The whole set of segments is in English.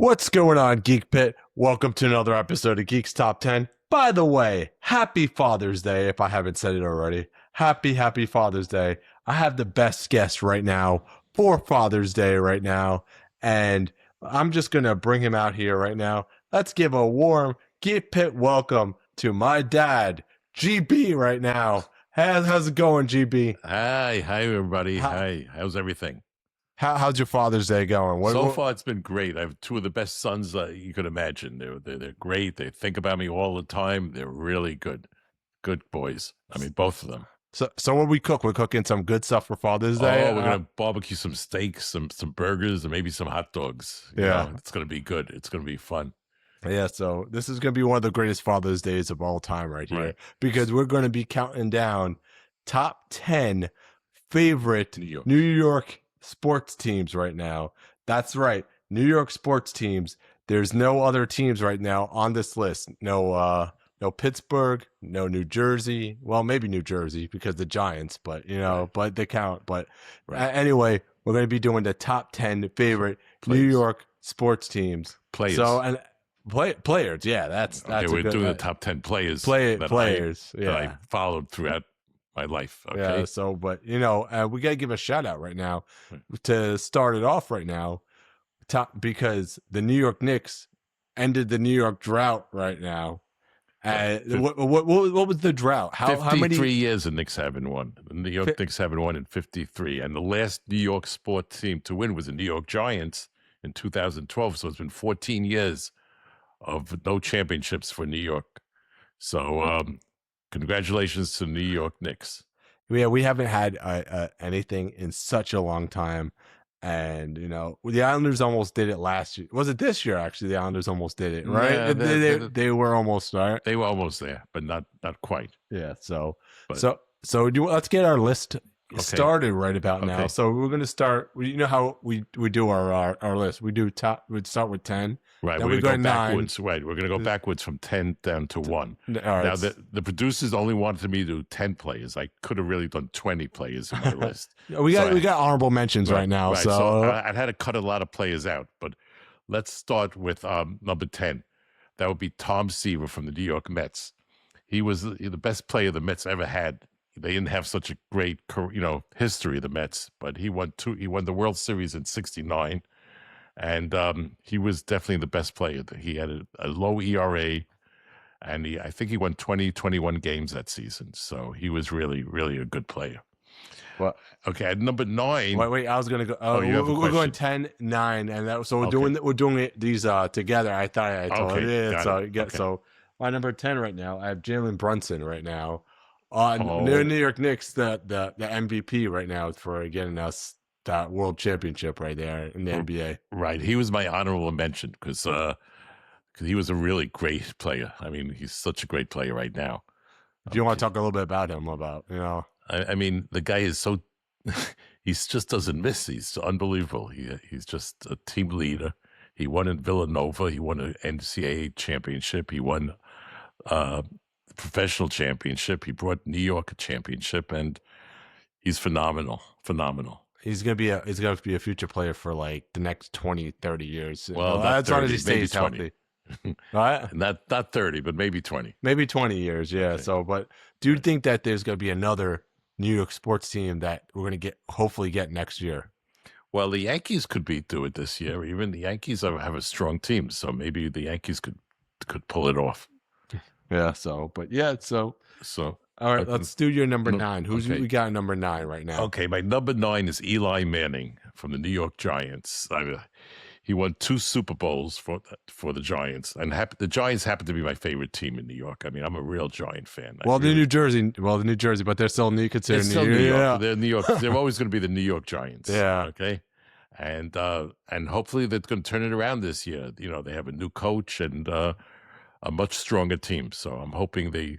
What's going on, Geek Pit? Welcome to another episode of Geek's Top 10. By the way, happy Father's Day, if I haven't said it already. Happy Father's Day. I have the best guest right now for Father's Day right now, and I'm just going to bring him out here right now. Let's give a warm Geek Pit welcome to my dad, GB, right now. How's it going, GB? Hi everybody. Hi, how's everything? How's your Father's Day going? So far, it's been great. I have two of the best sons you could imagine. They're great. They think about me all the time. They're really good boys. I mean, both of them. So what we cook? We're cooking some good stuff for Father's Day. Oh, we're gonna barbecue some steaks, some burgers, and maybe some hot dogs. It's gonna be good. It's gonna be fun. Yeah, so this is gonna be one of the greatest Father's Days of all time, right here, because we're gonna be counting down top 10 favorite New York sports teams right now. That's right, New York sports teams. There's no other teams right now on this list. No Pittsburgh, no New Jersey. Well, maybe New Jersey because the Giants, but but they count. But anyway, we're going to be doing the top 10 favorite New York sports teams. Players. So and players, yeah, that's we're doing the top 10 players. Players that I followed throughout my life. Okay. Yeah. So, but we got to give a shout out right now to start it off right now, because the New York Knicks ended the New York drought right now. What was the drought? How many years the Knicks haven't won? The New York Knicks haven't won in 53, and the last New York sports team to win was the New York Giants in 2012. So it's been 14 years of no championships for New York. So congratulations to New York Knicks. Yeah, we haven't had anything in such a long time. And, the Islanders almost did it last year. Was it this year, actually? The Islanders almost did it, right? Yeah, they were almost, right? They were almost there, but not quite. Yeah, let's get our list started right about now. So we're going to start, how we do our list. We'd start with 10. Right, we're going to go backwards. Right, we're going to go backwards from 10 down to 1. All right. Now, the producers only wanted me to do 10 players. I could have really done 20 players in my list. we got honorable mentions right now. Right. So I had to cut a lot of players out. But let's start with number 10. That would be Tom Seaver from the New York Mets. He was the best player the Mets ever had. They didn't have such a great, history, the Mets, but he won the World Series in '69. And he was definitely the best player. He had a low ERA, and I think he won 21 games that season. So he was really, really a good player. Well, okay, at number 9. Wait, I was gonna go. We're going 10, 9, and so we're doing these together. I thought I told you. So my number 10 right now, I have Jalen Brunson right now. New York Knicks, the MVP right now for getting us that world championship right there in the NBA. Right. He was my honorable mention because he was a really great player. I mean, he's such a great player right now. If you want to talk a little bit about him, I mean, the guy is so, he just doesn't miss. He's unbelievable. He's just a team leader. He won in Villanova. He won an NCAA championship. He won a professional championship. He brought New York a championship, and he's phenomenal. He's gonna be a future player for like the next 20, 30 years. Well, as long as he stays healthy. Right? Not 30, but maybe 20. Maybe 20 years, yeah. Okay. So, but do you think that there's gonna be another New York sports team that we're gonna hopefully get next year? Well, the Yankees could do it this year. Even the Yankees have a strong team, so maybe the Yankees could pull it off. Yeah. So. All right, let's do your number 9. We got number 9 right now? Okay, my number 9 is Eli Manning from the New York Giants. He won 2 Super Bowls for the Giants, and the Giants happen to be my favorite team in New York. I mean, I'm a real Giant fan. The New Jersey, but they're still considered New York. Yeah. They're New York. They're always going to be the New York Giants. Yeah. Okay. And hopefully they're going to turn it around this year. They have a new coach and a much stronger team. So I'm hoping they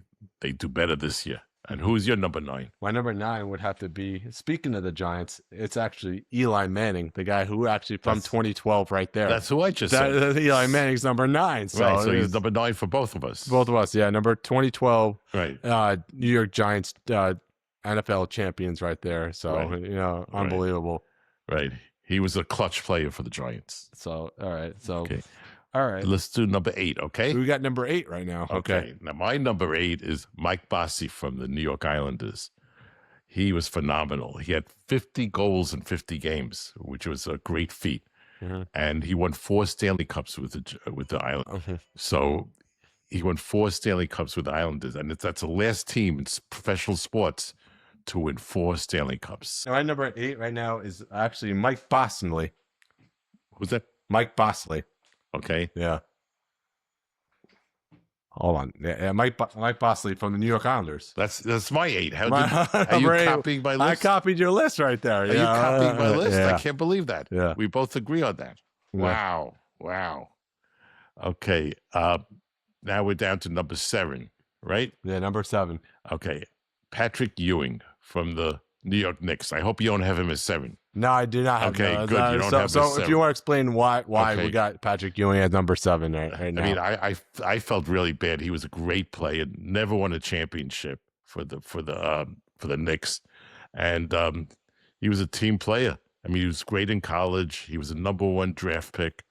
do better this year. And who's your number 9? My number 9 would have to be, speaking of the Giants, it's actually Eli Manning, the guy who actually from 2012 right there. That's who I just said. Eli Manning's number 9. So he's number 9 for both of us. Both of us, yeah. Number 2012, right. New York Giants NFL champions right there. So, unbelievable. Right. He was a clutch player for the Giants. So, all right. So, All right. Let's do number 8, okay? We got number 8 right now. Okay. Now, my number 8 is Mike Bossy from the New York Islanders. He was phenomenal. He had 50 goals in 50 games, which was a great feat. And he won 4 Stanley Cups with the Islanders. So he won 4 Stanley Cups with the Islanders, and that's the last team in professional sports to win 4 Stanley Cups. My number 8 right now is actually Mike Bosley. Who's that? Mike Bosley. Okay. Yeah. Hold on. Yeah, Mike Bosley from the New York Islanders. That's my 8. Are you copying my list? I copied your list right there. Are you copying my list? Yeah. I can't believe that. Yeah. We both agree on that. Yeah. Wow. Okay. Now we're down to number 7, right? Yeah, number 7. Okay. Patrick Ewing from the New York Knicks. I hope you don't have him as 7. No, I do not have. Okay, good. You don't have so the if you want to explain why we got Patrick Ewing at number 7 right now. I mean, I felt really bad. He was a great player, never won a championship for the Knicks, and he was a team player. I mean, he was great in college. He was a number 1 draft pick.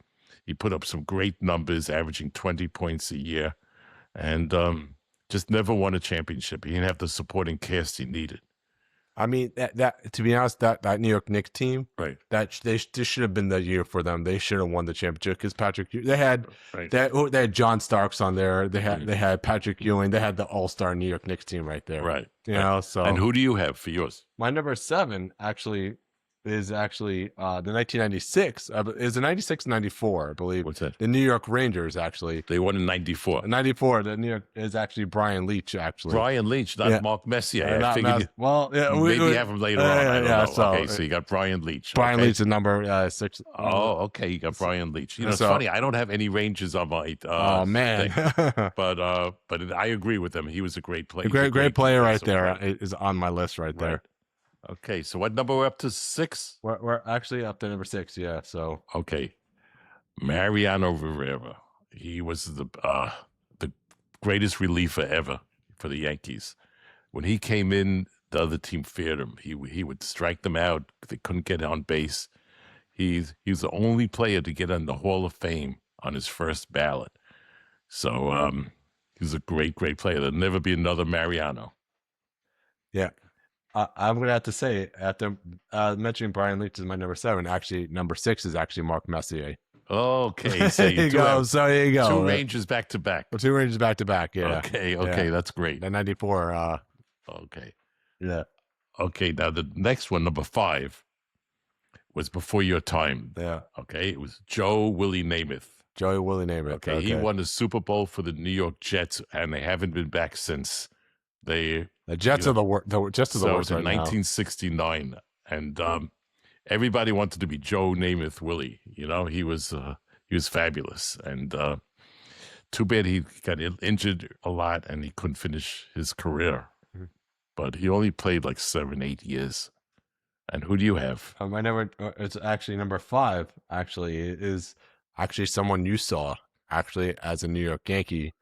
He put up some great numbers, averaging 20 points a year, and just never won a championship. He didn't have the supporting cast he needed. I mean, that to be honest, that New York Knicks team, right? This should have been the year for them. They should have won the championship because they had John Starks on there. They had Patrick Ewing. They had the All-Star New York Knicks team right there. Right. You know. So and who do you have for yours? My number 7 is actually the 1996. Is the 96-94, I believe. What's that? The New York Rangers, actually. They won in 94. 94. The New York is actually Brian Leach, actually. Brian Leach, not Mark Messier. I figured maybe have him later on. I don't know. So, so you got Brian Leach. Brian Leach is number 6. Oh, okay. You got Brian Leach. You know, it's funny. I don't have any Rangers on my oh man. but I agree with him. He was a great player. Great player right there. Is on my list right there. Okay, so what number we're up to? 6? We're actually up to number 6, yeah. So okay, Mariano Rivera. He was the greatest reliever ever for the Yankees. When he came in, the other team feared him. He would strike them out. They couldn't get on base. He's the only player to get in the Hall of Fame on his first ballot. So he's a great player. There'll never be another Mariano. Yeah. I'm going to have to say, after mentioning Brian Leach is my number 7, actually, number 6 is actually Mark Messier. Okay, so there you go. So there you go. 2 Rangers back to back. 2 Rangers back to back, yeah. Okay, yeah. That's great. The 94. Okay. Yeah. Okay, now the next one, number 5, was before your time. Yeah. Okay, it was Joe Willie Namath. Joey Willie Namath. Okay, he won the Super Bowl for the New York Jets, and they haven't been back since. The Jets are the worst. The Jets are the worst right 1969, and everybody wanted to be Joe Namath Willie. You know, he was fabulous, and too bad he got injured a lot and he couldn't finish his career. Mm-hmm. But he only played like 7-8 years. And who do you have? My number, it's actually number 5. Actually, it is actually someone you saw actually as a New York Yankee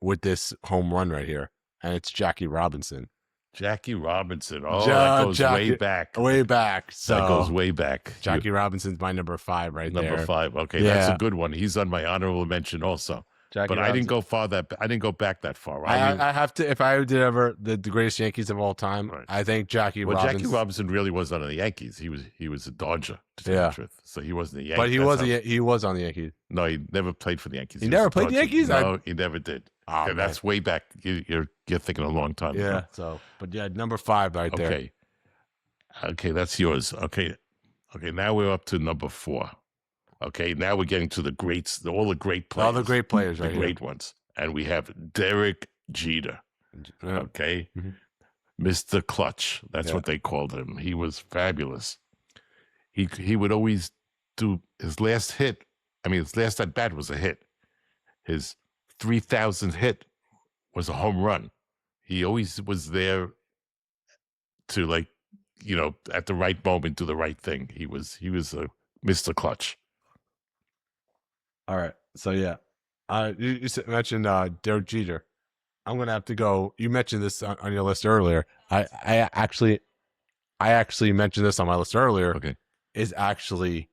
with this home run right here. And it's Jackie Robinson. Jackie Robinson. Oh, that goes way back. Way back. So that goes way back. Jackie Robinson's my number 5 right there. Number 5. Okay, that's a good one. He's on my honorable mention also. Jackie but Robinson. I didn't go back that far. I have to. If I did ever the greatest Yankees of all time, right. I think Jackie Robinson. Jackie Robinson really was on the Yankees. He was a Dodger. To tell the truth. So he wasn't a Yankee. But he was on the Yankees. No, he never played for the Yankees. He never played the Yankees. No, he never did. Oh, that's way back. You're thinking a long time. Yeah. Ago. So, but yeah, number 5 right there. Okay, that's yours. Okay. Now we're up to number 4. Okay, now we're getting to the greats, all the great players. All the great players, the great ones. And we have Derek Jeter. Okay. Mm-hmm. Mr. Clutch. That's what they called him. He was fabulous. He would always do his last hit. I mean, his last at bat was a hit. His 3,000th hit was a home run. He always was there to at the right moment do the right thing. He was a Mr. Clutch. All right. So yeah, you mentioned Derek Jeter. I'm gonna have to go. You mentioned this on your list earlier. I actually mentioned this on my list earlier. Okay, is actually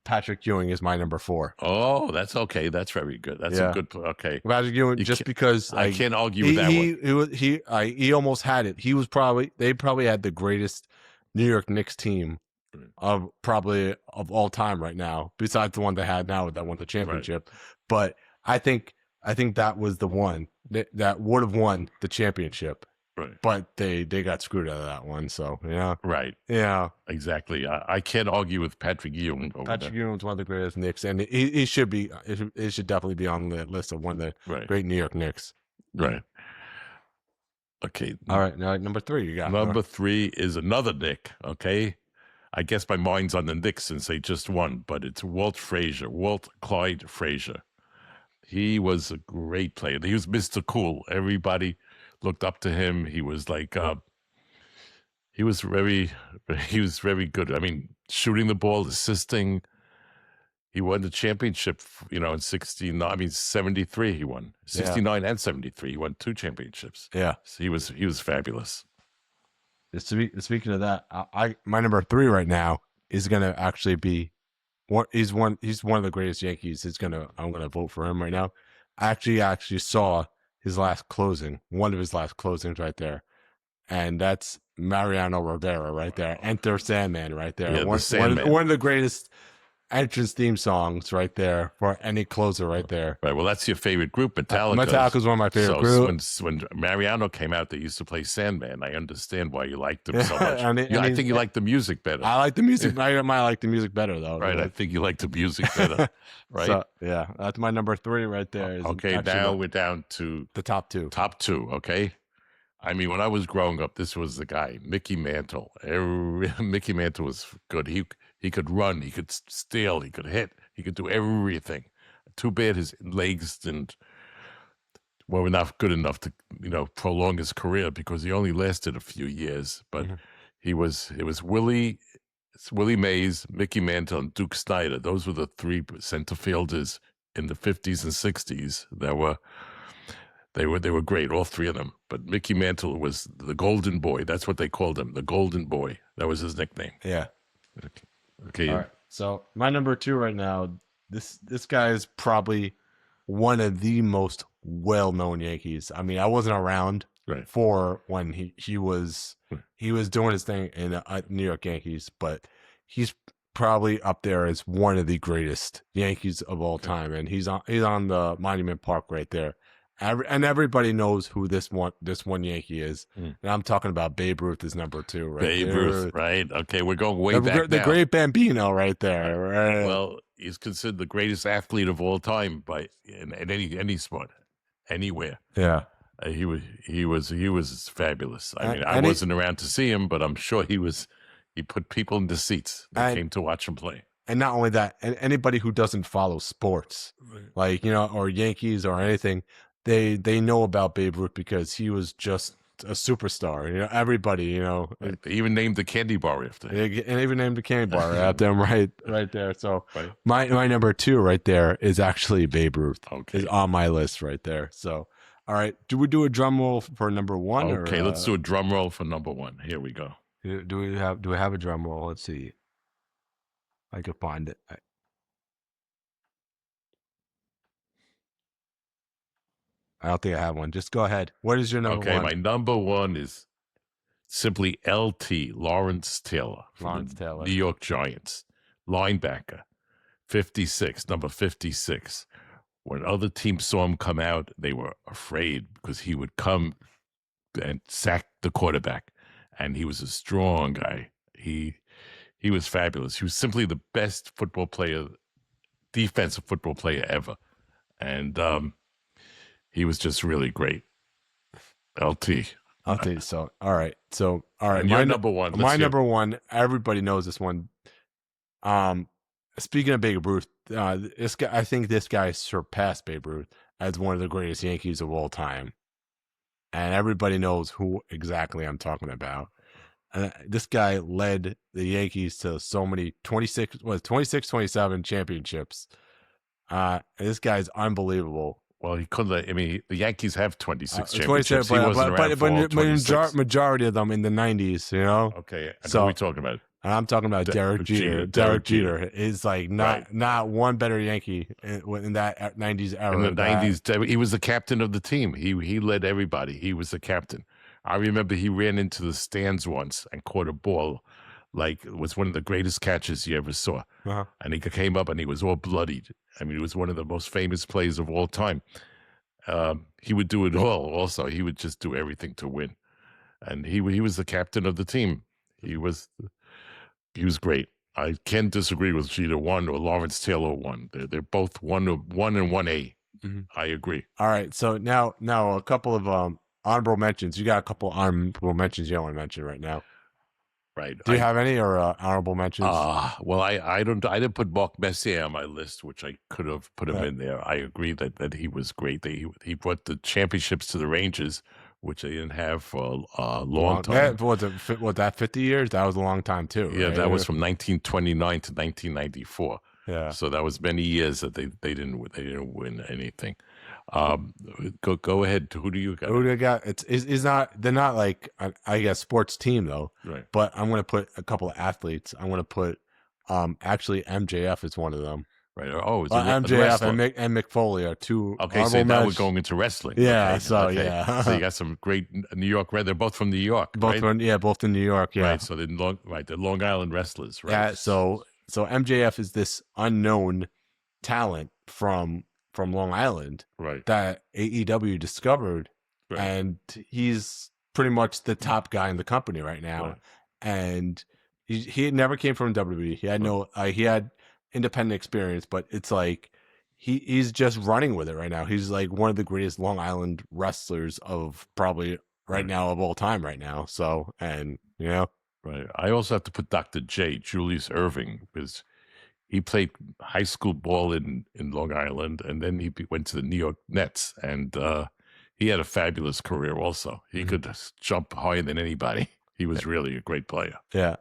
Patrick Ewing is my number 4. Oh, that's okay. That's very good. That's a good. Okay, Patrick Ewing, just because I can't argue with that one. He almost had it. He was they probably had the greatest New York Knicks team of all time right now, besides the one they had now that won the championship. Right. But I think that was the one that would have won the championship. Right. But they got screwed out of that one. So yeah. Right. Yeah. Exactly. I can't argue with Patrick Ewing. Patrick Ewing's one of the greatest Knicks, and he should be. It should definitely be on the list of one of the great New York Knicks. Right. Okay. All right. Now number 3, you got. Number 3 is another Knick. Okay. I guess my mind's on the Knicks since they just won, but it's Walt Clyde Frazier. He was a great player. He was Mr. Cool. Everybody looked up to him. He was like, he was very good. I mean, shooting the ball, assisting. He won the championship, in 73 he won. 69 and 73. He won 2 championships. Yeah. So he was fabulous. Speaking of that, my number 3 right now is going to actually be he's one of the greatest Yankees. I'm going to vote for him right now. I actually saw his last closing, one of his last closings right there. And that's Mariano Rivera right there. Enter Sandman right there. Yeah, one of the greatest entrance theme songs right there for any closer right there. Right. Well, that's your favorite group, Metallica. Metallica's one of my favorite groups. When Mariano came out, they used to play Sandman. I understand why you liked them so much. I think you like the music better. I like the music. I might like the music better though. Right. I think you like the music better. Right. So, yeah, that's my number 3 right there. Okay. Now we're down to the top 2. Top 2. Okay. I mean, when I was growing up, this was the guy, Mickey Mantle. Mickey Mantle was good. He could run, he could steal, he could hit, he could do everything. Too bad his legs were not good enough to, prolong his career because he only lasted a few years. But it was Willie Mays, Mickey Mantle, and Duke Snider. Those were the 3 center fielders in the 50s and 60s that were. They were great, all 3 of them. But Mickey Mantle was the Golden Boy. That's what they called him, the Golden Boy. That was his nickname. Yeah. Okay. All right. So my number 2 right now, this guy is probably one of the most well-known Yankees. I mean, I wasn't around for when he was doing his thing in New York Yankees, but he's probably up there as one of the greatest Yankees of all time, and he's on the Monument Park right there. And everybody knows who this one Yankee is. And I'm talking about Babe Ruth is number 2, right? Babe Ruth, right? Okay, we're going way back the now. great Bambino right there, right? Well, he's considered the greatest athlete of all time in any sport, anywhere. Yeah. He was fabulous. I mean, I wasn't around to see him, but I'm sure he put people into seats that came to watch him play. And not only that, and anybody who doesn't follow sports, like, or Yankees or anything, they know about Babe Ruth because he was just a superstar. Everybody, They even named the candy bar after him. And even named the candy bar after him right there. So my number 2 right there is actually Babe Ruth. Okay. Is on my list right there. So, all right. Do we do a drum roll for number 1? Okay, let's do a drum roll for number 1. Here we go. Do we have a drum roll? Let's see. I could find it. I don't think I have one. Just go ahead. What is your number 1? Okay, my number 1 is simply LT, Lawrence Taylor. New York Giants. Linebacker. 56, number 56. When other teams saw him come out, they were afraid because he would come and sack the quarterback. And he was a strong guy. He was fabulous. He was simply the best defensive football player ever. And he was just really great. LT. So, all right. And my number 1. My number 1, everybody knows this one. Speaking of Babe Ruth, this guy, I think this guy surpassed Babe Ruth as one of the greatest Yankees of all time. And everybody knows who exactly I'm talking about. This guy led the Yankees to so many 26, 27 championships. And this guy's unbelievable. Well, he couldn't. I mean, the Yankees have 26 championships. But majority of them in the 90s, Okay, so, who are we talking about? And I'm talking about Derek Jeter. Derek Jeter is like not one better Yankee in that 90s era. In the 90s, he was the captain of the team. He led everybody. He was the captain. I remember he ran into the stands once and caught a ball, like it was one of the greatest catches you ever saw. And he came up and he was all bloodied. I mean, he was one of the most famous players of all time. He would do it all. Also, he would just do everything to win. And he was the captain of the team. He was great. I can't disagree with Jeter 1 or Lawrence Taylor 1. They're both 1 and 1A. I agree. All right. So now a couple of honorable mentions. You got a couple honorable mentions you don't want to mention right now. Right. Do you have any or honorable mentions? Well, I didn't put Mark Messier on my list, which I could have put him in there. I agree that he was great. He brought the championships to the Rangers, which they didn't have for a long time. Was that 50 years? That was a long time too. Yeah, right? that was from 1929 to 1994. Yeah. So that was many years that they didn't win anything. Go ahead. Who do you got? Who do I got? It's not. They're not like I guess sports team though. Right. But I'm gonna put a couple of athletes. I'm gonna put actually MJF is one of them. Right. Oh, MJF and Mick Foley are two. Okay, so now we're going into wrestling. Yeah. Okay, Yeah. So you got some great New York. They're both from New York. Both right? Both in New York. Yeah. Right. So they're Long Island wrestlers. Right. Yeah. So MJF is this unknown talent from Long Island, right? That AEW discovered, right. And he's pretty much the top guy in the company right now. Right. And he never came from WWE. He had no. He had independent experience, but it's like he's just running with it right now. He's like one of the greatest Long Island wrestlers of probably right now of all time right now. So, and right. I also have to put Dr. J, Julius Irving, because he played high school ball in Long Island, and then he went to the New York Nets, and he had a fabulous career also. He could jump higher than anybody. He was really a great player. Yeah.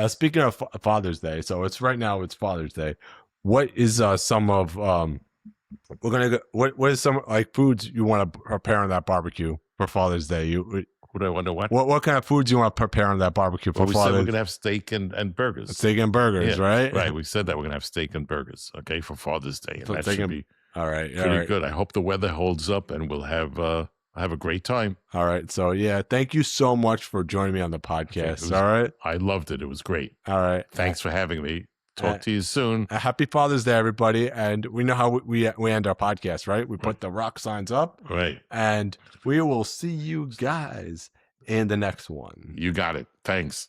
Speaking of Father's Day, so it's Father's Day. What is some of what is some like foods you want to prepare on that barbecue for Father's Day? What I wonder what kind of foods you want to prepare on that barbecue for Father's Day? We said we're gonna have steak and burgers. Steak and burgers, yeah, right? Right. We said that we're gonna have steak and burgers. Okay, for Father's Day, and that should be all right. Pretty good. I hope the weather holds up, and we'll have a great time. All right. So yeah, thank you so much for joining me on the podcast. Okay, all right. I loved it. It was great. All right. Thanks for having me. Talk to you soon. Happy Father's Day, everybody. And we know how we end our podcast, right? We put the rock signs up. Right. And we will see you guys in the next one. You got it. Thanks.